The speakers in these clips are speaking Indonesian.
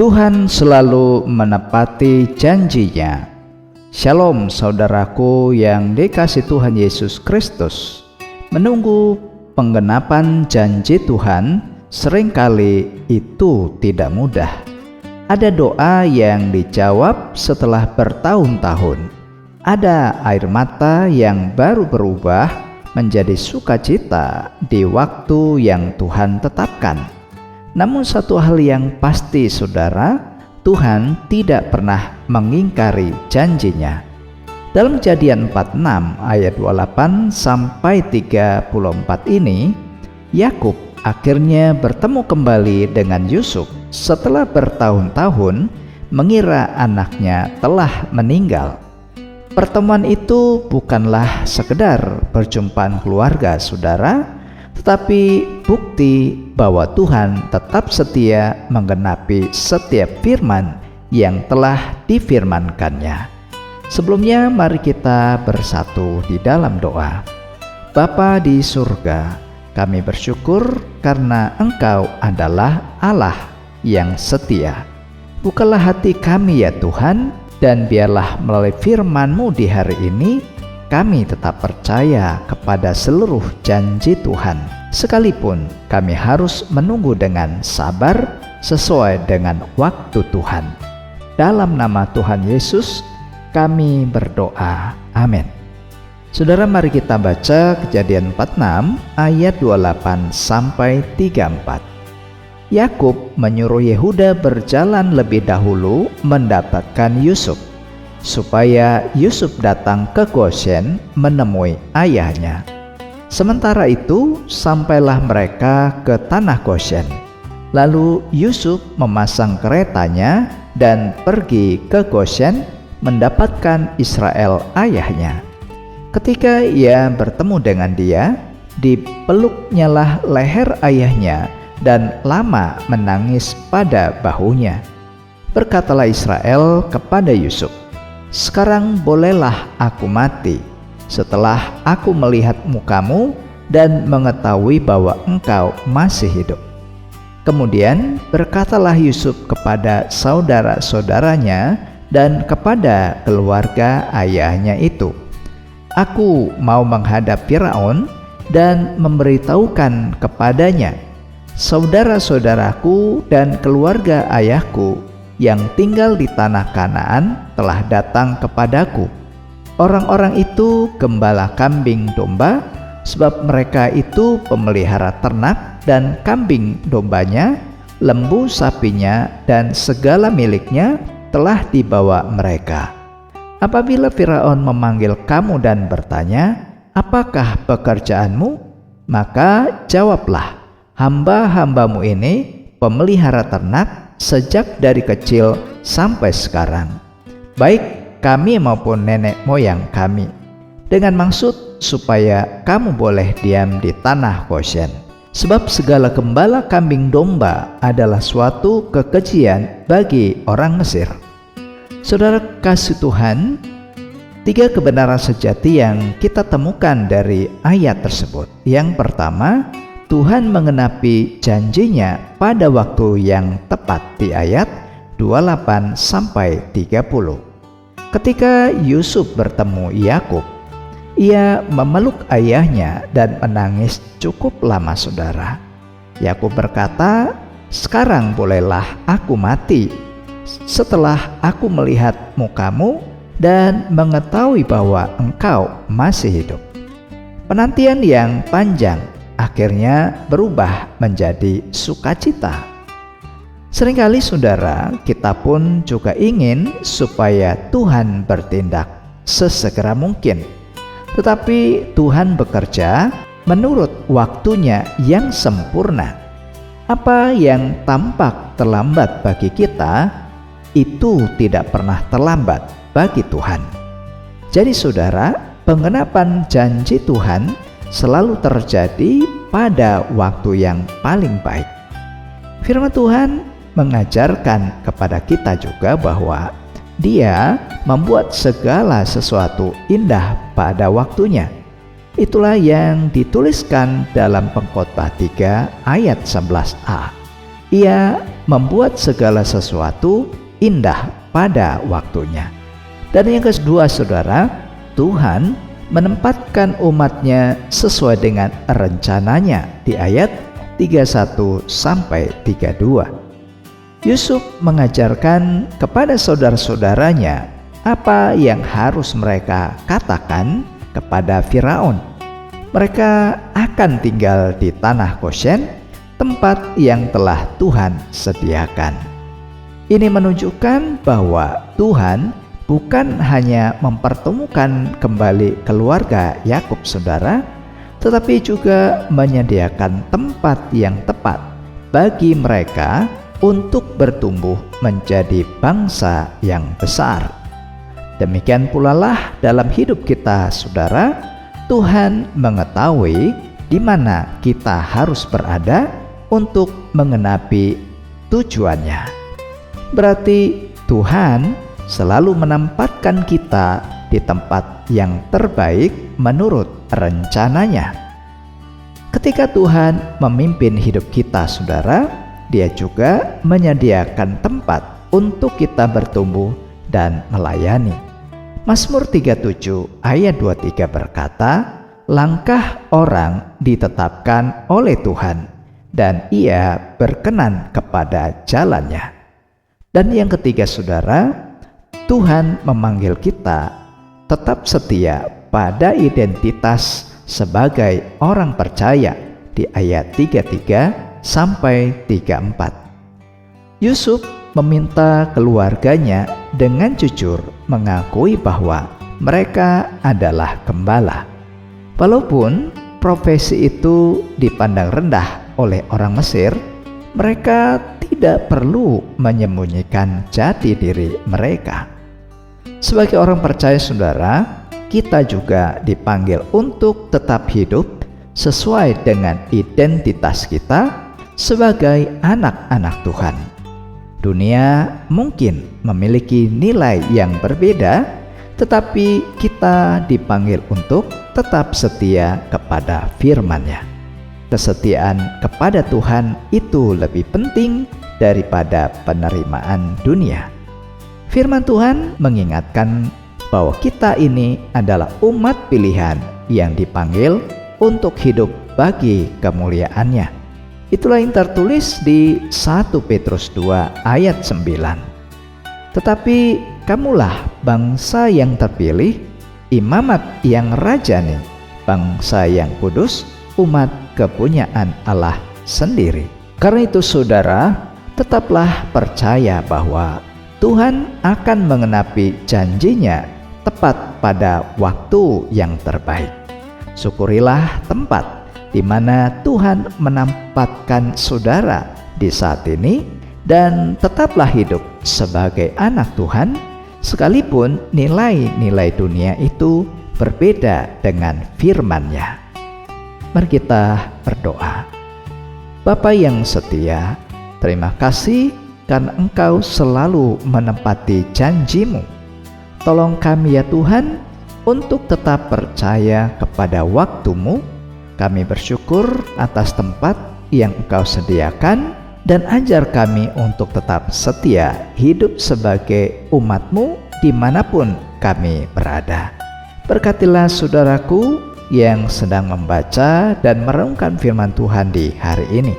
Tuhan selalu menepati janji-Nya. Shalom saudaraku yang dikasihi Tuhan Yesus Kristus. Menunggu penggenapan janji Tuhan seringkali itu tidak mudah. Ada doa yang dijawab setelah bertahun-tahun. Ada air mata yang baru berubah menjadi sukacita di waktu yang Tuhan tetapkan. Namun satu hal yang pasti saudara, Tuhan tidak pernah mengingkari janji-Nya. Dalam Kejadian 46 ayat 28 sampai 34 ini, Yakub akhirnya bertemu kembali dengan Yusuf setelah bertahun-tahun mengira anaknya telah meninggal. Pertemuan itu bukanlah sekedar perjumpaan keluarga saudara, tetapi bukti bahwa Tuhan tetap setia menggenapi setiap firman yang telah difirmankannya. Sebelumnya mari kita bersatu di dalam doa. Bapa di surga, kami bersyukur karena Engkau adalah Allah yang setia. Bukalah hati kami ya Tuhan, dan biarlah melalui firman-Mu di hari ini kami tetap percaya kepada seluruh janji Tuhan, sekalipun kami harus menunggu dengan sabar sesuai dengan waktu Tuhan. Dalam nama Tuhan Yesus kami berdoa, amin. Saudara, mari kita baca Kejadian 46 ayat 28 sampai 34. Yakub menyuruh Yehuda berjalan lebih dahulu mendapatkan Yusuf, supaya Yusuf datang ke Goshen menemui ayahnya. Sementara itu sampailah mereka ke tanah Goshen. Lalu Yusuf memasang keretanya dan pergi ke Goshen mendapatkan Israel ayahnya. Ketika ia bertemu dengan dia, dipeluknyalah leher ayahnya dan lama menangis pada bahunya. Berkatalah Israel kepada Yusuf, "Sekarang bolehlah aku mati, setelah aku melihat mukamu dan mengetahui bahwa engkau masih hidup." Kemudian berkatalah Yusuf kepada saudara-saudaranya dan kepada keluarga ayahnya itu, "Aku mau menghadap Firaun dan memberitahukan kepadanya, saudara-saudaraku dan keluarga ayahku yang tinggal di tanah Kanaan telah datang kepadaku. Orang-orang itu gembala kambing domba, sebab mereka itu pemelihara ternak, dan kambing dombanya, lembu sapinya, dan segala miliknya telah dibawa mereka. Apabila Firaun memanggil kamu dan bertanya, 'Apakah pekerjaanmu?' maka jawablah, 'Hamba-hambamu ini pemelihara ternak sejak dari kecil sampai sekarang, baik kami maupun nenek moyang kami, dengan maksud supaya kamu boleh diam di tanah Goshen. Sebab segala gembala kambing domba adalah suatu kekejian bagi orang Mesir.'" Saudara kasih Tuhan, 3 kebenaran sejati yang kita temukan dari ayat tersebut. Yang pertama, Tuhan menggenapi janji-Nya pada waktu yang tepat di ayat 28 sampai 30. Ketika Yusuf bertemu Yakub, ia memeluk ayahnya dan menangis cukup lama saudara. Yakub berkata, "Sekarang bolehlah aku mati, setelah aku melihat mukamu dan mengetahui bahwa engkau masih hidup." Penantian yang panjang akhirnya berubah menjadi sukacita. Seringkali saudara, kita pun juga ingin supaya Tuhan bertindak sesegera mungkin. Tetapi Tuhan bekerja menurut waktunya yang sempurna. Apa yang tampak terlambat bagi kita, itu tidak pernah terlambat bagi Tuhan. Jadi saudara, penggenapan janji Tuhan selalu terjadi pada waktu yang paling baik. Firman Tuhan mengajarkan kepada kita juga bahwa Dia membuat segala sesuatu indah pada waktunya. Itulah yang dituliskan dalam Pengkhotbah 3 ayat 11a. Ia membuat segala sesuatu indah pada waktunya. Dan yang kedua, saudara, Tuhan menempatkan umatnya sesuai dengan rencananya di ayat 31 sampai 32. Yusuf mengajarkan kepada saudara-saudaranya apa yang harus mereka katakan kepada Firaun. Mereka akan tinggal di tanah Goshen, tempat yang telah Tuhan sediakan. Ini menunjukkan bahwa Tuhan bukan hanya mempertemukan kembali keluarga Yakub, saudara, tetapi juga menyediakan tempat yang tepat bagi mereka untuk bertumbuh menjadi bangsa yang besar. Demikian pula lah dalam hidup kita, saudara. Tuhan mengetahui di mana kita harus berada untuk mengenapi tujuannya. Berarti Tuhan selalu menempatkan kita di tempat yang terbaik menurut rencananya. Ketika Tuhan memimpin hidup kita, saudara, Dia juga menyediakan tempat untuk kita bertumbuh dan melayani. Mazmur 37 ayat 23 berkata, langkah orang ditetapkan oleh Tuhan dan Ia berkenan kepada jalannya. Dan yang ketiga, saudara, Tuhan memanggil kita tetap setia pada identitas sebagai orang percaya di ayat 33 sampai 34. Yusuf meminta keluarganya dengan jujur mengakui bahwa mereka adalah gembala. Walaupun profesi itu dipandang rendah oleh orang Mesir, mereka tidak perlu menyembunyikan jati diri mereka. Sebagai orang percaya, saudara, kita juga dipanggil untuk tetap hidup sesuai dengan identitas kita sebagai anak-anak Tuhan. Dunia mungkin memiliki nilai yang berbeda, tetapi kita dipanggil untuk tetap setia kepada firman-Nya. Kesetiaan kepada Tuhan itu lebih penting daripada penerimaan dunia. Firman Tuhan mengingatkan bahwa kita ini adalah umat pilihan yang dipanggil untuk hidup bagi kemuliaan-Nya. Itulah yang tertulis di 1 Petrus 2 ayat 9. Tetapi kamulah bangsa yang terpilih, imamat yang rajani, bangsa yang kudus, umat kepunyaan Allah sendiri. Karena itu, saudara, tetaplah percaya bahwa Tuhan akan mengenapi janjinya tepat pada waktu yang terbaik. Syukurilah tempat di mana Tuhan menempatkan saudara di saat ini, dan tetaplah hidup sebagai anak Tuhan sekalipun nilai-nilai dunia itu berbeda dengan firman-Nya. Mari kita berdoa. Bapa yang setia, terima kasih karena Engkau selalu menepati janji-Mu. Tolong kami ya Tuhan untuk tetap percaya kepada waktu-Mu. Kami bersyukur atas tempat yang Engkau sediakan, dan ajar kami untuk tetap setia hidup sebagai umat-Mu dimanapun kami berada. Berkatilah saudaraku yang sedang membaca dan merenungkan firman Tuhan di hari ini,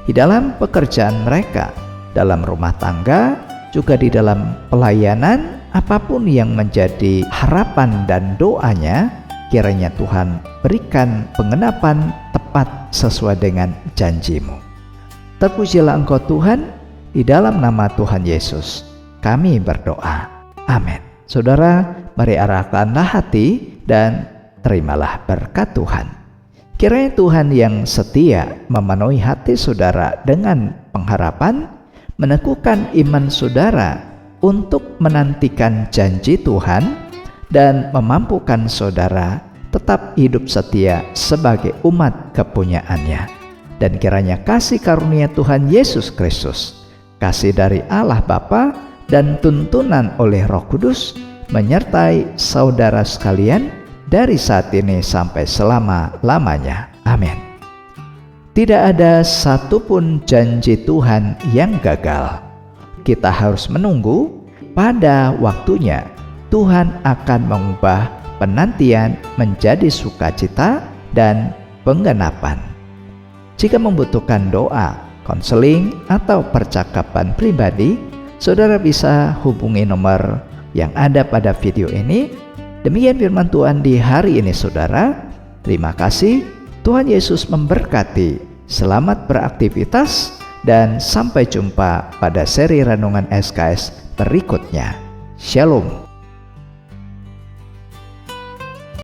di dalam pekerjaan mereka, dalam rumah tangga, juga di dalam pelayanan, apapun yang menjadi harapan dan doanya, kiranya Tuhan berikan pengenapan tepat sesuai dengan janji-Mu. Terpujilah Engkau Tuhan, di dalam nama Tuhan Yesus kami berdoa. Amin. Saudara, mari arahkanlah hati dan terimalah berkat Tuhan. Kiranya Tuhan yang setia memenuhi hati saudara dengan pengharapan, meneguhkan iman saudara untuk menantikan janji Tuhan, dan memampukan saudara tetap hidup setia sebagai umat kepunyaan-Nya. Dan kiranya kasih karunia Tuhan Yesus Kristus, kasih dari Allah Bapa, dan tuntunan oleh Roh Kudus menyertai saudara sekalian dari saat ini sampai selama-lamanya. Amin. Tidak ada satupun janji Tuhan yang gagal. Kita harus menunggu, pada waktunya Tuhan akan mengubah penantian menjadi sukacita dan penggenapan. Jika membutuhkan doa, konseling, atau percakapan pribadi, saudara bisa hubungi nomor yang ada pada video ini. Demikian firman Tuhan di hari ini, saudara. Terima kasih. Tuhan Yesus memberkati. Selamat beraktivitas dan sampai jumpa pada seri Renungan SKS berikutnya. Shalom.